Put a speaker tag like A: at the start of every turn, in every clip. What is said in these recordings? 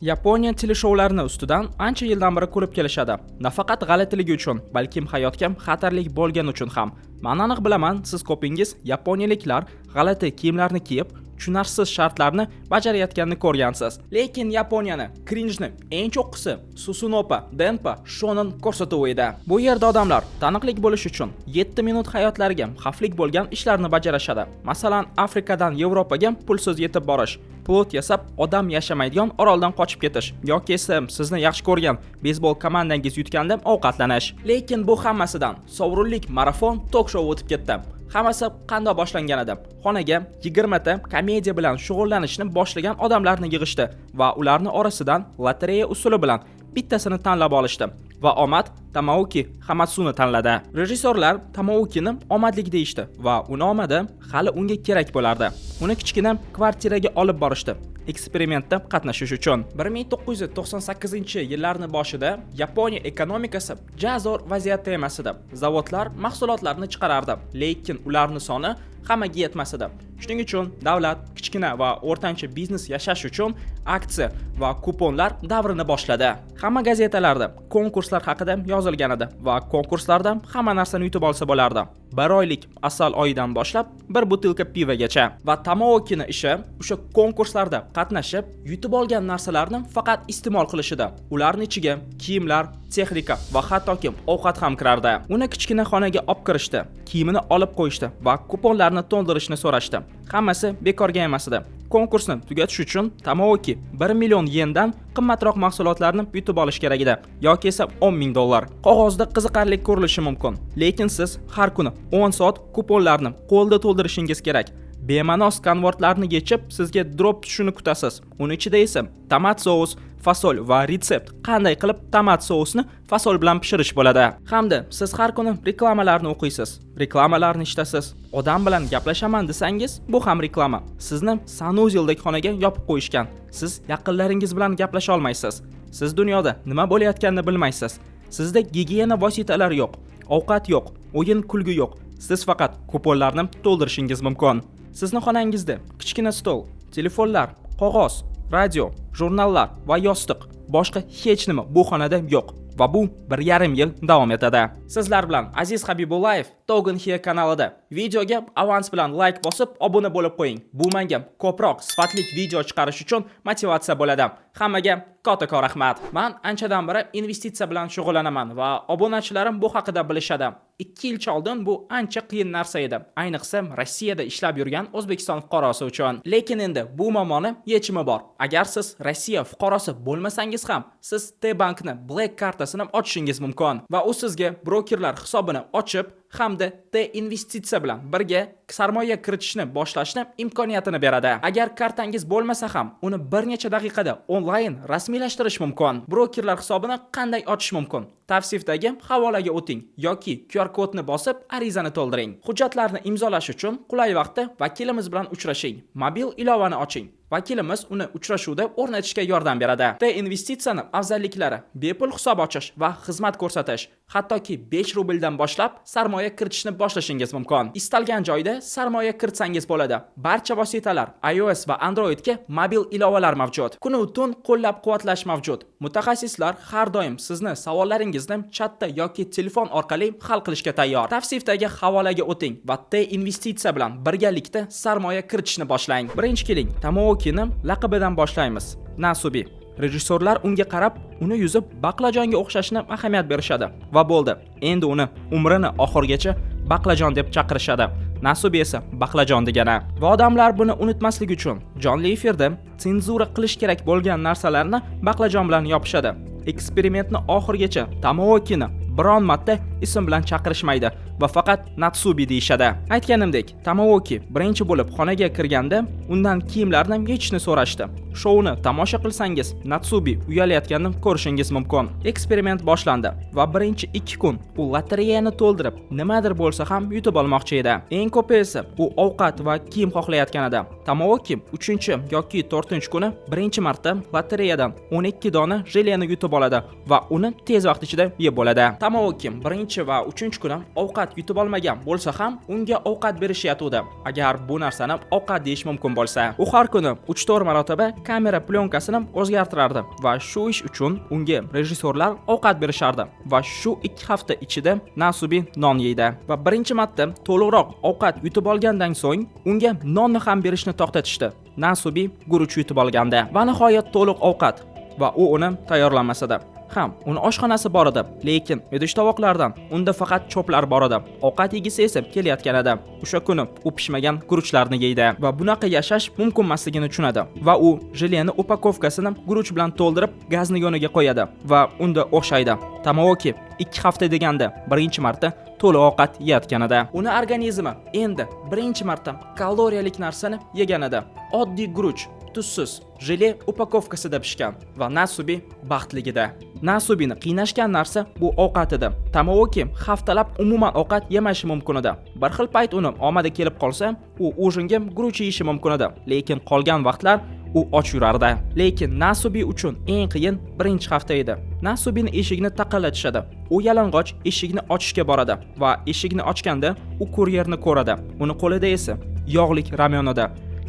A: Yaponiya teleshoularni ustidan ancha yildan beri ko'rib kelishadi. Nafaqat g'alatiligi uchun, balkim hayotga xatarlik bo'lgani uchun ham. Men aniq bilaman, siz ko'pingiz yaponiyaliklar g'alati kiyimlarni kiyib, tushunarsiz shartlarni bajarayotganini ko'rgansiz. Lekin Yaponiyani cringe-ni eng cho'qqisi Susunopa, Denpa, Shonen ko'rsatuvi edi. Bu yerda odamlar taniqlik bo'lish uchun 7 minut hayotlariga xavfli bo'lgan ishlarni bajarishadi. Masalan, Afrikadan Yevropaga pulsiz yetib borish, plot yasab odam yashamaydigan oroldan qochib ketish yoki esa sizni yaxshi ko'rgan beysbol komandangiz yutganda ovqatlanish. Lekin bu hammasidan sovrinlik marafon tok-shou o'tib ketdi. Hammasi qanday boshlangan edi? Xonaga 20 ta komediya bilan shug'ullanishni boshlagan odamlarni yig'ishdi va ularning orasidan lotereya usuli bilan bittasini tanlab olishdi. Va omad Tamauki Hamatsuni tanladi. Rejissyorlar Tamaukini omadlik deyishdi va uni omadi hali unga kerak bo'lardi. Uni kichkina kvartiraga olib borishdi. Eksperimentda qatnashish uchun. 1998-yillarning boshida Yaponiya ekonomikasi jazor vaziyatda emas edi. Zavodlar mahsulotlarni chiqarardi, lekin ularning soni hammaga yetmas edi. Shuning uchun davlat kichkina va o'rtancha biznes yashash uchun aksiya va kuponlar davrini boshladi. Hamma gazetalarda konkurslar haqida yozilgan edi va konkurslarda hamma narsani yutib olsa bo'lardi. 1 oylik asal oyidan boshlab 1 butilka pivagacha. Va Tamaokini ishi o'sha konkurslarda qatnashib, yutib olgan narsalarni faqat iste'mol qilish edi. Ularning ichiga kiyimlar, texnika va hattoki ovqat ham kirardi. Uni kichkina xonaga olib kirishdi, kiyimini olib qo'yishdi va kuponlarni to'ldirishni so'rashdi. Hammasi bekorga emas edi. Konkursni tugatish uchun Tamaoki 1 million yendan qimmatroq mahsulotlarni yutib olish kerak edi, yoki esa $10,000. Qog'ozda qiziqarli ko'rinishi mumkin, lekin siz har kuni 10 soat kuponlarni qo'lda to'ldirishingiz kerak. Bemanos konvertlarni yechib, sizga drop tushishini kutasiz. Uning ichida esa tomat sous, fasol va retsept qanday qilib tomat sousni fasol bilan pishirish bo'ladi. Hamda siz har kuni reklamalarni o'qiysiz, reklamalarni eshitasiz. Odam bilan gaplashaman desangiz, bu ham reklama. Sizni sanuzeldek xonaga yopib qo'yishgan. Siz yaqinlaringiz bilan gaplasha olmaysiz. Siz dunyoda nima bo'layotganini bilmaysiz. Sizda gigiyena vositalari yo'q, ovqat yo'q, o'yin kulgi yo'q. Siz faqat kuponlarni to'ldirishingiz mumkin. Sizning xonangizda kichkina stol, telefonlar, qog'oz, radio, jurnallar va yostiq, boshqa hech nima bu xonada yo'q va bu 1,5 yil davom etadi. Sizlar bilan Aziz Habibullayev Togen Here kanalida. Videoga avans bilan like bosib, obuna bo'lib qo'ying. Bu menga ko'proq sifatli video chiqarish uchun motivatsiya bo'ladi. Hammaga katta rahmat. Men anchadan beri investitsiya bilan shug'ullanaman va obunachilarim bu haqida bilishadi. 2 yil oldin bu ancha qiyin narsa edi, ayniqsa Rossiyada ishlab yurgan O'zbekiston fuqarosi uchun. Lekin endi bu muammoni yechimi bor. Agar siz Rossiya fuqarosi bo'lmasangiz ham, siz T-bankni Black kartasini ochishingiz mumkin va u sizga brokerlar hisobini ochib hamda investitsiya bilan birga sarmoya kiritishni boshlashni imkoniyatini beradi. Agar kartangiz bo'lmasa ham, uni bir necha daqiqada onlayn rasmiylashtirish mumkin. Brokerlar hisobini qanday ochish mumkin? Tavsifdagi havolaga o'ting yoki QR kodni bosib arizani to'ldiring. Hujjatlarni imzolash uchun qulay vaqtda vakilimiz bilan uchrashing. Mobil ilovani oching. Vakilimiz uni uchrashuvda o'rnatishga yordam beradi. Investitsiyani afzalliklari: bepul hisob ochish va xizmat ko'rsatish. Hattoki 5 rubldan boshlab sarmoya kiritishni boshlashingiz mumkin. Istalgan joyda sarmoya kiritsangiz bo'ladi. Barcha vositalar iOS va Androidga mobil ilovalar mavjud. Kun-u-tun qo'llab-quvvatlash mavjud. Mutaxassislar har doim sizni savollaringizni chatda yoki telefon orqali hal qilishga tayyor. Tavsifdagi havolaga o'ting va investitsiya bilan birgalikda sarmoya kiritishni boshlang. Birinchi keling, Tamaokini laqibidan boshlaymiz. Nasubi. Rejissyorlar unga qarab, uni yuzi baqlajonga o'xshashini ahamiyat berishadi va bo'ldi. Endi uni umrini oxirgacha baqlajon deb chaqirishadi. Nasubi esa baqlajon degani. Va odamlar buni unutmaslik uchun jonli efirda senzura qilish kerak bo'lgan narsalarni baqlajon bilan yopishadi. Eksperimentni oxirgacha Tamaokini biron marta ism bilan chaqirishmaydi va faqat Natsubi deyishadi. Aytganimdek, Tamaoki birinchi bo'lib xonaga kirganda undan kiyimlarni yechishni so'rashdi. Shouni tomosha qilsangiz, Natsubi uyalayotganini ko'rishingiz mumkin. Eksperiment boshlandi va birinchi 2 kun u lotereyani to'ldirib, nimadir bo'lsa ham yutib olmoqchi edi. Eng ko'pi esa u ovqat va kiyim xohlayotgan edi. Tamaoki 3 yoki 4 kuni birinchi marta lotereyadan 12 dona jeleni yutib oladi va uni tez vaqt ichida yeb bo'ladi. Tamaoki birinchi birinchi va uchinchi kuni ovqat yutib olmagan bo'lsa ham unga ovqat berishayotgandi. Agar bu narsani ovqat deyish mumkin bo'lsa, u har kuni 3-4 marotaba kamera plyonkasini o'zgartirardi va shu ish uchun unga rejissyorlar ovqat berishardi va shu 2 hafta ichida Nasubi non yeydi va birinchi marta to'liqroq ovqat yutib olgandan so'ng unga nonni ham berishni to'xtatishdi. Nasubi guruch yutib olgandi va nihoyat to'liq ovqat va u uni tayyorlamasdi. Uni oshxonasi bor edi, lekin idish-tovoqlardan unda faqat cho'plar bor edi. Ovqat yegisi esa kelayotgan edi. O'sha kuni u pishmagan guruchlarni yeydi va bunaqa yashash mumkin emasligini tushunadi va u jeleni upakovkasini guruch bilan to'ldirib gazni yoniga qo'yadi va unda o'xshaydi. Tamovoki 2 hafta deganda birinchi marta to'liq ovqat yeyotgan edi. Uni organizmi endi birinchi marta kaloriyalik narsani yegan edi. Oddiy guruch, tuzsiz, jele upakovkasida pishgan va Nasubi baxtligida. Nasubini qiynashgan narsa bu ovqat edi. Tamovoki haftalab umuman ovqat yemashi mumkin edi. Bir xil payt uni omadi kelib qolsa, u ujinga guruch yeyishi mumkin edi, lekin qolgan vaqtlar u och yurardi. Lekin Nasubi uchun eng qiyin birinchi hafta edi. Nasubini eshigini taqillatishadi. U yalang'och eshikni ochishga boradi va eshikni ochganda u kuryerni ko'radi. Uni qo'lida esa yog'lik ramyon edi.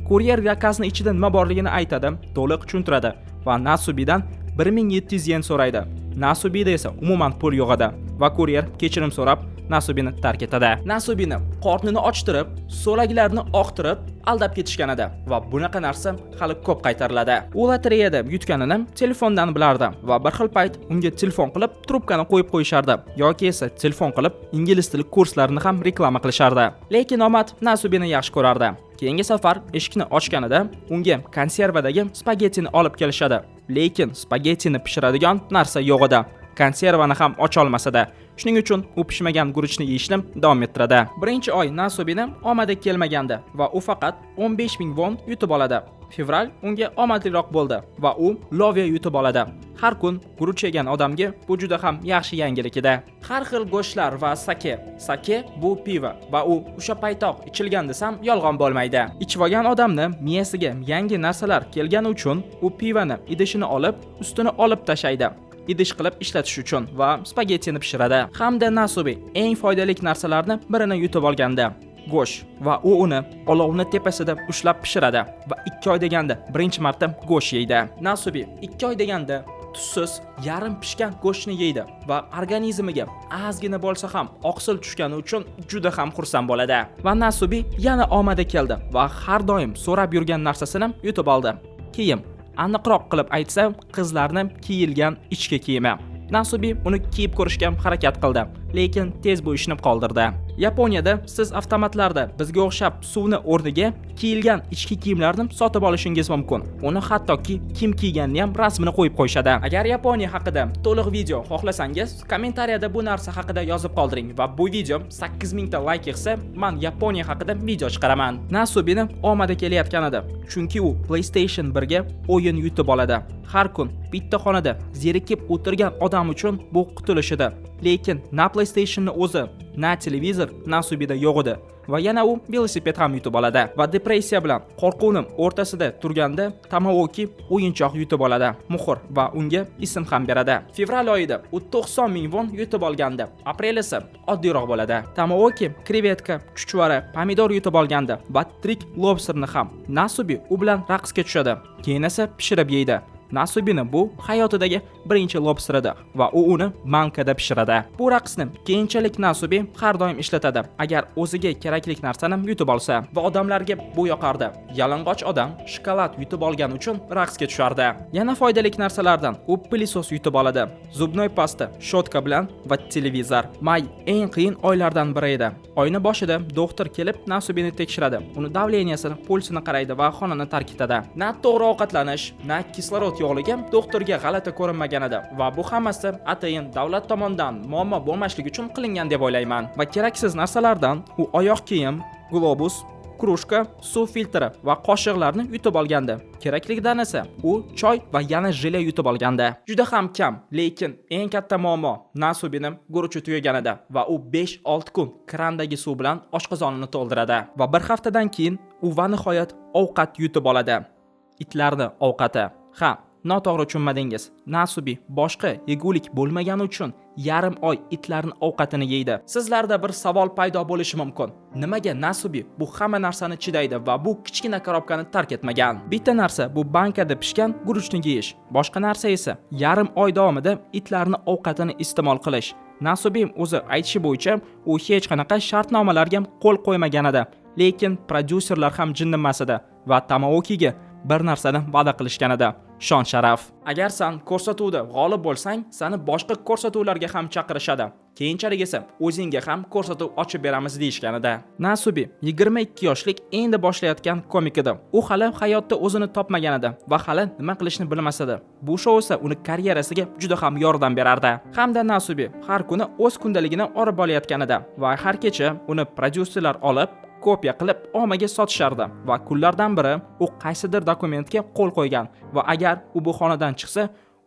A: Kuryer zakasini ichida nima borligini aytadi, to'liq tushuntiradi va Nasubidan 1700 yen so'raydi. Nasubida esa umuman pul yo'q edi va kuryer kechirim so'rab Nasubini tark etadi. Nasubini qornini ochtirib, so'laklarini oqtirib aldab ketishgan edi va bunaqa narsa hali ko'p qaytariladi. U lotereyada yutganini telefondan bilardi va bir xil payt unga telefon qilib trubkani qo'yib qo'yishardi yoki esa telefon qilib ingliz tili kurslarini ham reklama qilishardi. Lekin omad Nasubini yaxshi ko'rardi. Keyingi safar eshikni ochganida unga konservadagi spagettini olib kelishadi. Lekin spagettini pishiradigan narsa yo'q edi. Konservani ham ocha olmasadi. Shuning uchun u pishmagan guruchni yeyishni davom ettiradi. Birinchi oy Nasubini omadi kelmagandi va u faqat 15000 won yutib oladi. Fevral unga omadliroq bo'ldi va u loviya yutib oladi. Har kun guruch yegan odamga bu juda ham yaxshi yangilik edi. Har xil go'shtlar va sake. Sake bu pivo va u o'sha paytoq ichilgan desam yolg'on bo'lmaydi. Ichib olgan odamni miyasiga yangi narsalar kelgani uchun u pivoni idishini olib, ustini olib tashlaydi. Idish qilib ishlatish uchun va spagettini pishiradi. Hamda Nasubi eng foydali narsalarni birini yutib olganda go'sht va u uni olovni tepasida ushlab pishiradi va 2 oy deganda birinchi marta go'sht yeydi. Nasubi 2 oy deganda tuzsiz yarim pishgan go'shtni yeydi va organizmiga ozgina bo'lsa ham oqsil tushgani uchun juda ham xursand bo'ladi. Va Nasubi yana omadi keldi va har doim so'rab yurgan narsasini yutib oldi. Kiyim. Aniqroq qilib aytsam, qizlarning kiyilgan ichki kiyimi. Nasubi uni kiyib ko'rishga harakat qildi, lekin tez bu ishni qoldirdi. Yaponiyada siz avtomatlarda bizga o'xshab suvni o'rniga kiyilgan ichki kiyimlarni sotib olishingiz mumkin. Uni hattoki kim kiyganini ham rasmini qo'yib qo'yishadi. Agar Yaponiya haqida to'liq video xohlasangiz, kommentariyada bu narsa haqida yozib qoldiring va bu video 8000 ta like yig'sa, men Yaponiya haqida video chiqaraman. Nasubini omadi kelayotgan edi, chunki u PlayStation 1 ga o'yin yutib oladi. Har kun bitta xonada zerikib o'tirgan odam uchun bu qutulish edi. Lekin na PlayStation'ni o'zi, na televizor Nasubida yo'q edi va yana u velosiped ham yutib oladi va depressiya bilan qo'rquvning o'rtasida turganda Tamovoki o'yinchoq yutib oladi, muhr va unga ism ham beradi. Fevral oyida u 90000 won yutib olgandi. Aprel esa oddiyroq bo'ladi. Tamovoki krevetka, chuchvara, pomidor yutib olgandi va trik lobsterni ham. Nasubi u bilan raqsga tushadi. Keyin esa pishirib yeydi. Nasubini bu hayotidagi birinchi lobster edi va u uni mankada pishiradi. Bu raqsni keyinchalik Nasubi har doim ishlatadi agar o'ziga kerakli narsani yutib olsa va odamlarga bu yoqardi. Yalang'och odam shokolad yutib olgani uchun raqsga tushardi. Yana foydali narsalardan u pilisos yutib oladi. Zubnoy pasta, shotka bilan va televizor. May eng qiyin oylardan biri edi. Oyning boshida doktor kelib Nasubini tekshiradi. Uni davleniyasini, pulsini qaraydi va xonani tark etadi. Na to'g'ri ovqatlanish, na kislorod yo'qligi doktorga g'alati ko'rinmagan edi va bu hammasi atayin davlat tomonidan muammo bo'lmasligi uchun qilingan deb o'ylayman. Va keraksiz narsalardan u oyoq kiyim, globus, krushka, suv filtri va qoshiqlarni yutib olgandi. Kerakligidan esa u choy va yana jele yutib olgandi. Juda ham kam, lekin eng katta muammo Nasubini guruchi tugagan edi va u 5-6 kun krandagi suv bilan oshqozonini to'ldiradi va bir haftadan keyin u va nihoyat ovqat yutib oladi. Itlarni ovqati. noto'g'ri tushunmadingiz. Nasubi boshqa yegulik bo'lmagani uchun yarim oy itlarning ovqatini yeydi. Sizlarda bir savol paydo bo'lishi mumkin. Nimaga Nasubi bu hamma narsani chidaydi va bu kichkina korobkani tark etmagan? Bitta narsa bu bankada pishgan guruchni yeyish, boshqa narsa esa yarim oy davomida itlarning ovqatini iste'mol qilish. Nasubim o'zi aytishi bo'yicha u hech qanaqa shartnomalarga qo'l qo'ymagan edi, lekin prodyuserlar ham jin emas edi va Tamaokiga bir narsani va'da qilishgan edi. Shon sharaf. Agar sen ko'rsatuvda g'olib bo'lsang, seni boshqa ko'rsatuvlarga ham chaqirishadi. Keyinchalik esa o'zingga ham ko'rsatuv ochib beramiz deyishgan edi. Nasubi 22 yoshlik endi boshlayotgan komik edi. U hali hayotda o'zini topmagan edi va hali nima qilishni bilmas edi. Bu shou esa uni karyerasiga juda ham yordam berardi. Hamda Nasubi har kuni o'z kundaligini olib bolayotgan edi va har kecha uni prodyuserlar olib kopiya qilib ommaga sotishardi va kunlardan biri u qaysidir dokumentga qo'l qo'ygan va agar u bu xonadan chiqsa,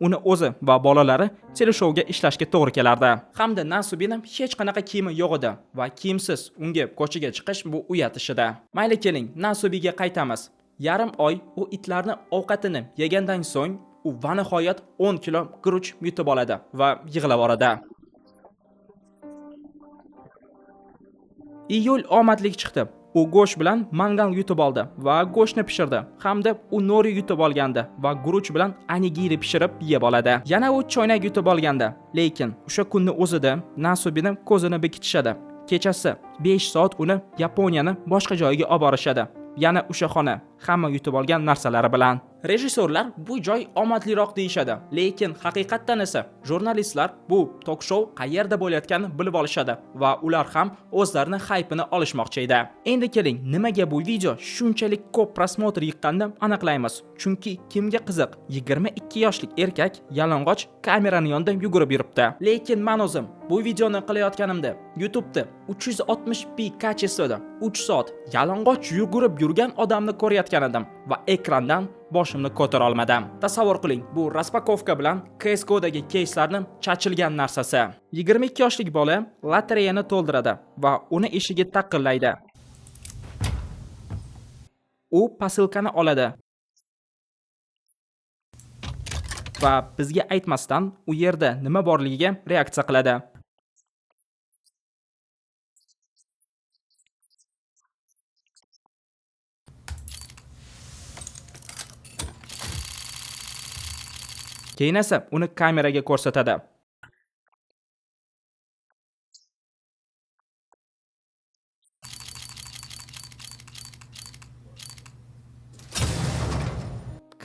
A: uni o'zi va bolalari teleshouga ishlashga to'g'ri kelardi. Hamda Nasubining hech qanaqa kiyimi yo'q edi va kiyimsiz unga ko'chaga chiqish bu uyat ish edi. Mayli keling, Nasubiga qaytamiz. Yarim oy u itlarning ovqatini yegandan so'ng u va nihoyat 10 kilo guruch yutib oladi va yig'lab oladi. Iyul omadlik chiqdi. U go'sht bilan mangal yutib oldi va go'shtni pishirdi. Hamda u nori yutib olgandi va guruch bilan anigiri pishirib yeb oladi. Yana u choynak yutib olgandi. Lekin o'sha kunni o'zida Nasubining ko'zini bekitishadi. Kechasi 5 soat uni Yaponiyaning boshqa joyiga olib borishadi. Yana o'sha xona hamma yutib olgan narsalari bilan. Rejissorlar bu joy omadliroq deyishadi, lekin haqiqatdan esa jurnalistlar bu tok-shou qayerda bo'layotganini bilib olishadi va ular ham o'zlarini haypini olishmoqchi edi. Endi keling, nimaga bu video shunchalik ko'p prosmotr yiqqanini aniqlaymiz. Chunki kimga qiziq, 22 yoshlik erkak yalang'och kameraning yonida yugurib yuribdi. Lekin men o'zim bu videoni qilayotganimda YouTube'da 360p kachesida 3 soat yalang'och yugurib yurgan odamni ko'rayotgan edim va ekrandan boshimni ko'tara olmadim. Tasavvur qiling, bu raspakovka bilan CS:GO'dagi keyslarning chachilgan narsasi. 22 yoshlik bola lotereyani to'ldiradi va uni eshigiga taqillaydi. U posilkani oladi va bizga aytmasdan u yerda nima borligiga reaksiya qiladi. Keyin esa uni kameraga ko'rsatadi.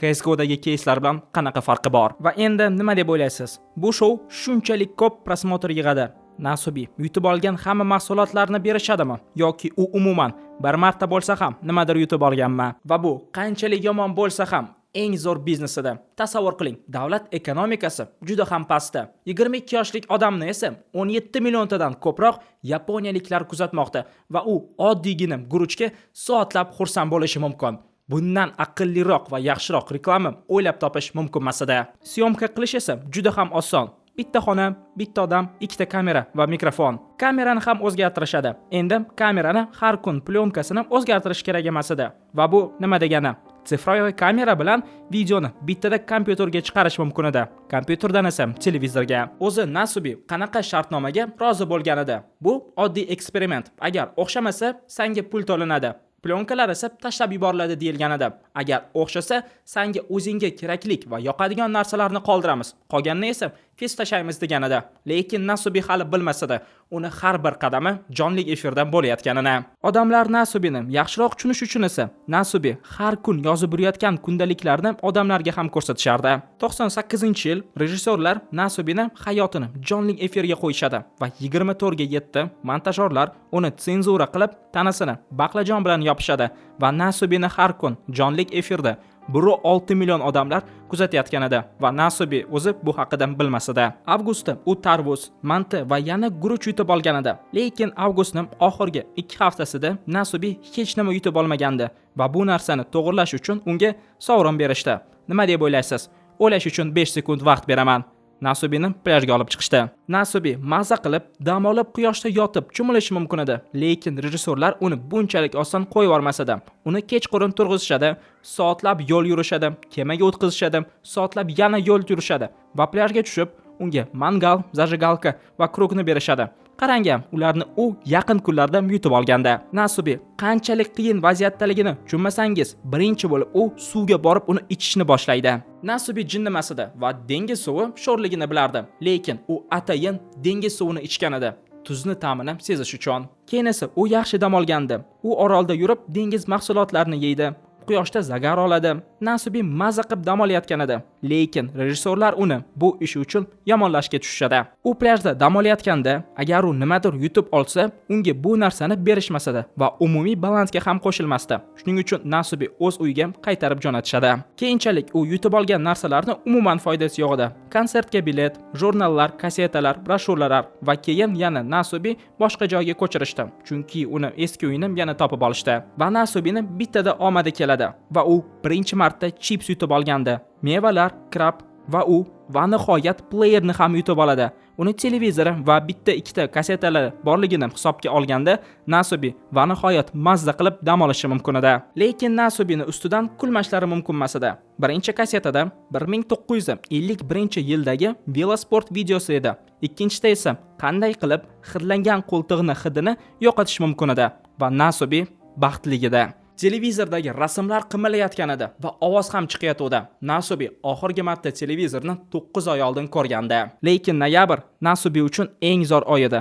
A: CS:GO'dagi keyslar bilan qanaqa farqi bor? Va endi nima deb o'ylaysiz? Bu shou shunchalik ko'p prosmotr yig'adi. Nasubi yutib olgan hamma mahsulotlarni berishadimi yoki u umuman bir marta bo'lsa ham nimadir yutib olganmi? Va bu qanchalik yomon bo'lsa ham eng zo'r biznes edi. Tasavvur qiling, davlat ekonomikasi juda ham pastda. 22 yoshlik odamni esa 17 milliontadan ko'proq yaponiyaliklar kuzatmoqda va u oddiygina guruchga soatlab xursand bo'lishi mumkin. Bundan aqlliroq va yaxshiroq reklama o'ylab topish mumkin emas edi. Syomka qilish esa juda ham oson. Bitta xona, bitta odam, ikkita kamera va mikrofon. Kamerani ham o'zgartirishadi. Endi kamerani har kun plyonkasini o'zgartirish kerak emas edi. Va bu nima degani? Sifroviy kamera bilan videoni bittada kompyuterga chiqarish mumkin edi. Kompyuterdan esa televizorga. O'zi Nasubi qanaqa shartnomaga rozi bo'lgan edi? Bu oddiy eksperiment. Agar o'xshamasa, senga pul to'lanadi. Plyonkalar esa tashlab yuboriladi deyilgan edi. Agar o'xshasa, senga o'zingga keraklik va yoqadigan narsalarni qoldiramiz. Qolganini esa kes tashlaymiz degan edi. Lekin Nasubi hali bilmas edi. Uni har bir qadami jonli efirdan bo'layotganini. Odamlar Nasubini yaxshiroq tushunish uchun esa Nasubi har kun yozib yurayotgan kundaliklarni odamlarga ham ko'rsatishardi. 98-yil rejissorlar Nasubini hayotini jonli efirga qo'yishadi va 24 ga 7 montajyorlar uni senzura qilib tanasini baqlajon bilan yopishadi va Nasubini har kun jonli efirda 1.6 million odamlar kuzatayotgan edi va Nasubi o'zi bu haqida bilmas edi. Avgustda u tarvuz, manti va yana guruch yutib olgan edi. Lekin avgustning oxirgi 2 haftasida Nasubi hech nima yutib olmagandi va bu narsani to'g'irlash uchun unga sovrin berishdi. Nima deb o'ylaysiz? O'ylash uchun 5 sekund vaqt beraman. Nasubini plyajga olib chiqishdi. Nasubi maza qilib, dam olib quyoshda yotib cho'milishi mumkin edi, lekin rejissyorlar uni bunchalik oson qo'yib yubormasadi. Uni kechqurun turg'izishadi, soatlab yo'l yurishadi, kemaga o'tkazishadi, soatlab yana yo'l yurishadi va plyajga tushib, unga mangal, zajigalka va krugni berishadi. Qarang, ularni u yaqin kunlarda yutib olganda. Nasubi qanchalik qiyin vaziyatdaligini tushunmasangiz, birinchi bo'lib u suvga borib uni ichishni boshlaydi. Nasubi jinnimas edi va dengiz suvi sho'rligini bilardi, lekin u atayin dengiz suvini ichgan edi. Tuzni ta'mini sezish uchun. Keyin esa u yaxshi dam olgandi. U orolda yurib dengiz mahsulotlarini yeydi. Quyoshda zagar oladi. Nasubi maza qilib dam olayotgan edi, lekin rejissyorlar uni bu ishi uchun yomonlashga tushishadi. U plyajda dam olayotganda, agar u nimadir yutib olsa, unga bu narsani berishmasadi va umumiy balansga ham qo'shilmasdi. Shuning uchun Nasubi o'z uyiga qaytarib jo'natishadi. Keyinchalik u yutib olgan narsalarni umuman foydasi yo'q edi. Konsertga bilet, jurnallar, kasetalar, broshuralar va keyin yana Nasubi boshqa joyga ko'chirishdi, chunki uni eski uyini yana topib olishdi. Va Nasubini bittada omadi keladi va u birinchi marta chips yutib olgandi. Mevalar, krab va nihoyat playerni ham yutib oladi. Uni televizori va bitta ikkita kasetalari borligini hisobga olganda, Nasubi va nihoyat mazza qilib dam olishi mumkin edi. Lekin Nasubini ustidan kulmashlari mumkin emas edi. Birinchi kasetada 1951-yildagi velosport videosi edi. Ikkinchida esa qanday qilib hidlangan qo'ltig'ini hidini yo'qotish mumkin edi va Nasubi baxtligida. Televizordagi rasmlar qimirlayotgan edi va ovoz ham chiqayotdi. Nasubi oxirgi marta televizorni 9 oy oldin ko'rgandi. Lekin noyabr Nasubi uchun eng zo'r oy edi.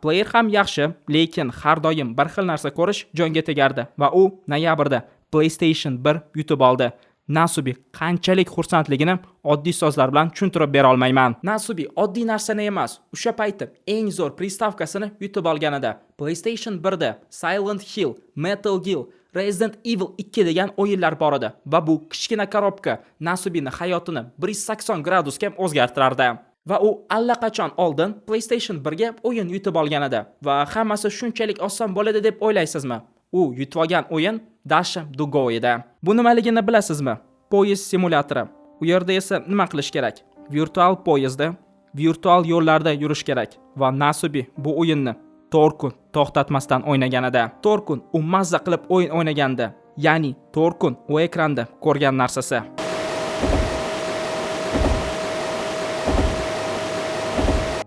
A: Player ham yaxshi, lekin har doim bir xil narsa ko'rish jonga tegardi va u noyabrda PlayStation 1 yutib oldi. Nasubi qanchalik xursandligini oddiy so'zlar bilan tushuntirib bera olmayman. Nasubi oddiy narsani emas, o'sha paytda eng zo'r pristavkasini yutib olgan edi. PlayStation 1 da Silent Hill, Metal Gear, Resident Evil 2 degan o'yinlar bor edi va bu kichkina korobka Nasubini hayotini 180 gradusga o'zgartirardi. Va u allaqachon oldin PlayStation 1 ga o'yin yutib olgan edi va hammasi shunchalik oson bo'ladi deb o'ylaysizmi? U yutib olgan o'yin Dash to Go edi. Bu nimaligini bilasizmi? Poyezd simulyatori. U yerda esa nima qilish kerak? Virtual poyezdda, virtual yo'llarda yurish kerak va Nasubi bu o'yinni 4 kun to'xtatmasdan o'ynagan edi. 4 kun u mazza qilib o'yin o'ynaganda, ya'ni 4 kun u ekranda ko'rgan narsasi.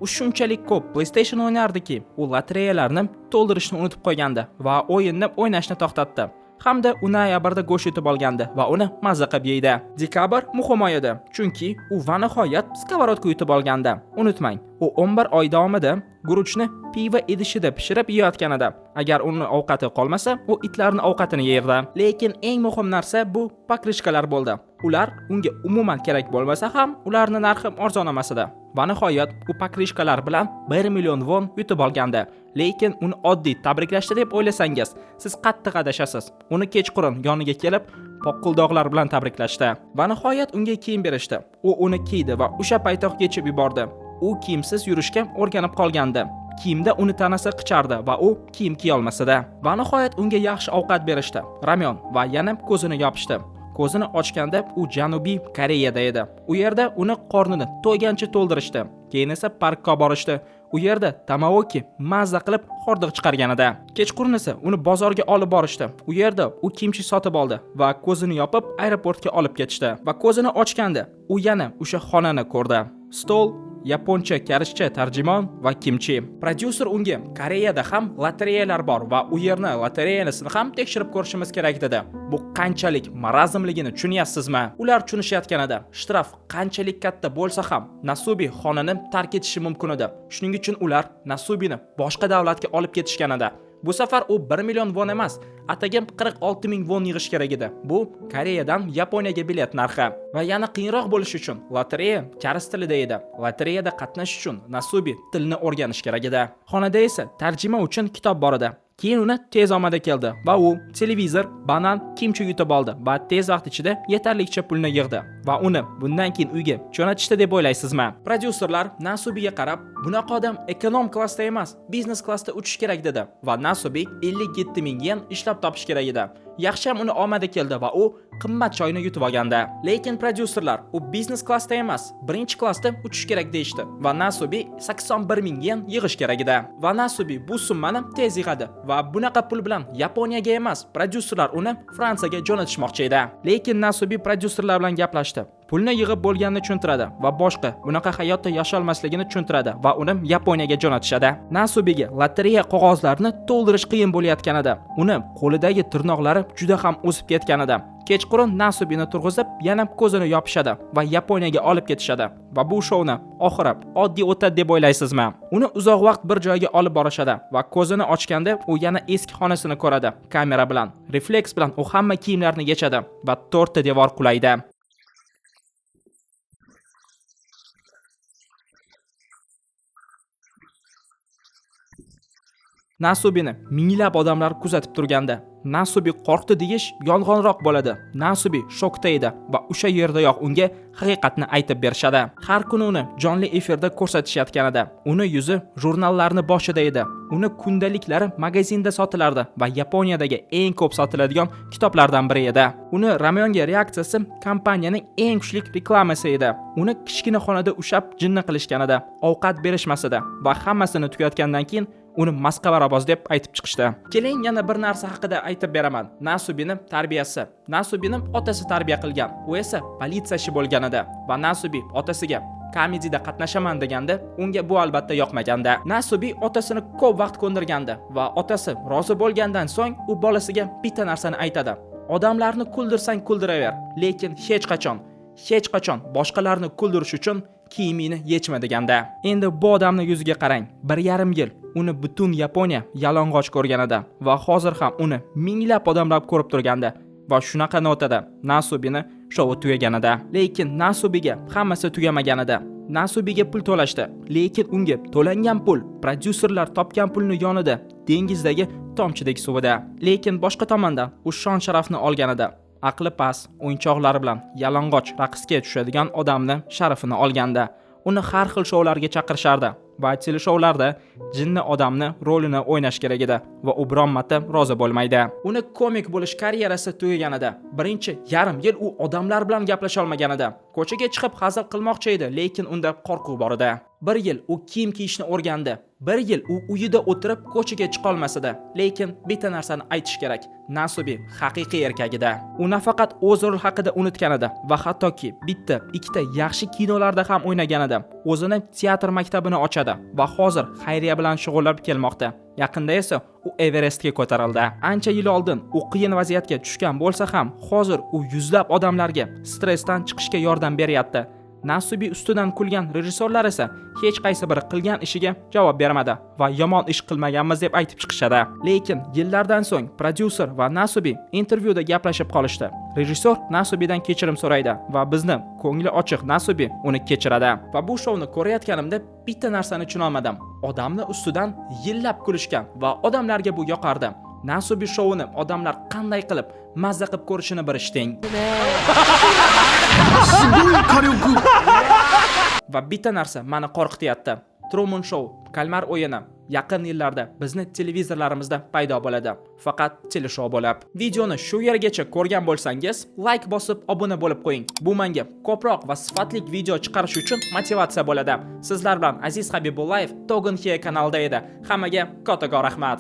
A: U shunchalik ko'p PlayStation o'ynardiki, u lotereyalarni to'ldirishni unutib qo'ygandi va o'yinni o'ynashni to'xtatdi. Hamda u noyabrda go'sht yutib olgandi va uni mazza qilib yeydi. Dekabr muhim oy edi, chunki u va nihoyat skaborodka yutib olgandi. Unutmang, u 11 oy davomida guruchni pivo idishida pishirib yeyotgan edi. Agar uni ovqati qolmasa, u itlarning ovqatini yerdi. Lekin eng muhim narsa bu pokrishkalar bo'ldi. Ular unga umuman kerak bo'lmasa ham, ularning narxi arzon emas edi. Va nihoyat u pokrishkalar bilan 1 million won yutib olgandi. Lekin uni oddiy tabriklashdi deb o'ylasangiz, siz qattiq adashasiz. Uni kechqurun yoniga kelib, poqquldoqlar bilan tabriklashdi. Va nihoyat unga kiyim berishdi. U uni kiydi va o'sha paytoq yechib yubordi. U kiyimsiz yurishga o'rganib qolgandi. Kiyimda uni tanasi qichardi va u kiyim kiy olmasdi. Va nihoyat unga yaxshi ovqat berishdi. Ramyon va yana ko'zini yopishdi. Ko'zini ochganda u Janubiy Koreyada edi. U yerda uni qornini to'ygancha to'ldirishdi. Keyin esa parkka borishdi. U yerda tamaoki mazza qilib hordiq chiqargan edi. Kechqurun esa uni bozorga olib borishdi. U yerda u kimchi sotib oldi va ko'zini yopib aeroportga olib ketishdi. Va ko'zini ochganda u yana o'sha xonani ko'rdi. Stol, yaponcha, koreyscha tarjimon va kimchi. Prodyuser unga Koreyada ham lotereyalar bor va u yerni lotereyasini ham tekshirib ko'rishimiz kerak dedi. Bu qanchalik marazmligini tushunyapsizmi? Ular tushunishayotgan edi. Shtraf qanchalik katta bo'lsa ham Nasubi xonani tark etishi mumkin edi. Shuning uchun ular Nasubini boshqa davlatga olib ketishgan edi. Bu safar u 1 million won emas, atagim 46 ming won yig'ish kerak edi. Bu Koreyadan Yaponiyaga bilet narxi. Va yana qiyinroq bo'lishi uchun lotereya koreys tilida edi. Lotereyada qatnashish uchun Nasubi tilni o'rganish kerak edi. Xonada esa tarjima uchun kitob bor edi. Keyin uni tez omada keldi va u televizor, banan, kimchi yutib oldi va tez vaqt ichida yetarlicha pulni yig'di va uni bundan keyin uyga jo'natishdi deb o'ylaysizmi? Prodyuserlar Nasubiga qarab, bunaqa odam ekonom klassda emas, biznes klassda uchish kerak dedi va Nasubi 57 ming yen ishlab topish kerak edi. yaxshiyam uni omadi keldi va u qimmat choyni yutib olgandi. Lekin prodyuserlar u biznes klassda emas, birinchi klassda uchish kerak deyishdi va Nasubi 81 ming yen yig'ish kerak edi. Va Nasubi bu summani tez yig'adi va bunaqa pul bilan Yaponiyaga emas, prodyuserlar uni Fransiyaga jo'natishmoqchi edi. Lekin Nasubi prodyuserlar bilan gaplashdi. Pulni yig'ib bo'lganini tushuntiradi va boshqa bunaqa hayotda yasholmasligini tushuntiradi va uni Yaponiyaga jo'natishadi. Nasubiga lotereya qog'ozlarini to'ldirish qiyin bo'layotganida, uni qo'lidagi tirnoqlari juda ham o'sib ketganida, kechqurun Nasubini turg'izib, yana ko'zini yopishadi va Yaponiyaga olib ketishadi. Va bu shovni oxiri oddiy o'tadi deb o'ylaysizmi? Uni uzoq vaqt bir joyga olib borishadi va ko'zini ochganda u yana eski xonasini ko'radi. Kamera bilan, refleks bilan u hamma kiyimlarini yechadi va 4 ta devor qulaydi. Nasubini minglab odamlar kuzatib turganda, Nasubi qo'rqdi deyish yolg'onroq bo'ladi. Nasubi shokda edi va o'sha yerdayoq unga haqiqatni aytib berishadi. Har kuni uni jonli efirda ko'rsatishayotganida, uni yuzi jurnallarni boshida edi. Uni kundaliklari magazinda sotilardi va Yaponiyadagi eng ko'p sotiladigan kitoblardan biri edi. Uni Ramyonga reaksiyasi kompaniyaning eng kuchli reklamasi edi. Uni kichkina xonada ushab jinni qilishganida, ovqat berishmasida va hammasini tugatgandan keyin uni masqavaroboz deb aytib chiqishdi. Keling yana bir narsa haqida aytib beraman. Nasubini tarbiyasi. Nasubini otasi tarbiya qilgan. U esa politsiyachi bo'lgan edi va Nasubi otasiga komediyada qatnashaman deganda, unga bu albatta yoqmaganda. Nasubi otasini ko'p vaqt ko'ndirgandi va otasi rozi bo'lgandan so'ng u bolasiga bitta narsani aytadi. Odamlarni kuldirsang kuldiraver, lekin hech qachon boshqalarni kuldirish uchun kiyimini yechma deganda. Endi bu odamni yuziga qarang. 1,5 yil uni butun Yaponiya yalang'och ko'rgan edi va hozir ham uni minglab odamlar ko'rib turgandi. Va shunaqa notada Nasubini shovi tugaganida. Lekin Nasubiga hammasi tugamaganida. Nasubiga pul to'lashdi, lekin unga to'langan pul prodyuserlar topgan pulni yonida dengizdagi tomchidek suvida. Lekin boshqa tomondan u shon sharafni olganida. Aqli past, o'yinchoqlari bilan yalang'och raqsga tushadigan odamni sharafini olganda, uni har xil shoularga chaqirishardi va teleshoularda jinni odamni rolini o'ynash kerak edi va u biron marta rozi bo'lmaydi. Uni komik bo'lish karyerasi tugaganida, birinchi yarim yil u odamlar bilan gaplasha olmagan edi. Ko'chaga chiqib hazil qilmoqchi edi, lekin unda qo'rquv bor edi. 1 yil u kiyim kiyishni o'rgandi. 1 yil u uyida o'tirib ko'chaga chiqa olmasdi, lekin bitta narsani aytish kerak. Nasubi haqiqiy erkak edi. U nafaqat o'z rol haqida unutgan edi va hattoki bitta, ikkita yaxshi kinolarda ham o'ynagan edi. O'zini teatr maktabini ochadi va hozir xayriya bilan shug'ullanib kelmoqda. Yaqinda esa u Everestga ko'tarildi. Ancha yil oldin u qiyin vaziyatga tushgan bo'lsa ham, hozir u yuzlab odamlarga stressdan chiqishga yordam beryapti. Nasubi ustidan kulgan rejissyorlar esa hech qaysi biri qilgan ishiga javob bermadi va yomon ish qilmaganmiz deb aytib chiqishadi. Lekin yillardan so'ng prodyuser va Nasubi intervyuda gaplashib qolishdi. Rejissyor Nasubidan kechirim so'raydi va bizni ko'ngli ochiq Nasubi uni kechiradi. Va bu shovni ko'rayotganimda bitta narsani tushuna olmadim. Odamni ustidan yillab kulishgan va odamlarga bu yoqardi. Nasubi shovini odamlar qanday qilib mazza qilib ko'rishini bilishding. Va bitta narsa meni qo'rqityapti. Truman Show, Kalmar o'yini yaqin yillarda bizni televizorlarimizda paydo bo'ladi. Faqat teleshou bo'lib. Videoni shu yergacha ko'rgan bo'lsangiz, like bosib obuna bo'lib qo'ying. Bu menga ko'proq va sifatli video chiqarish uchun motivatsiya bo'ladi. Sizlar bilan Aziz Habibullayev Togun He kanalida edi. Hammaga katta rahmat.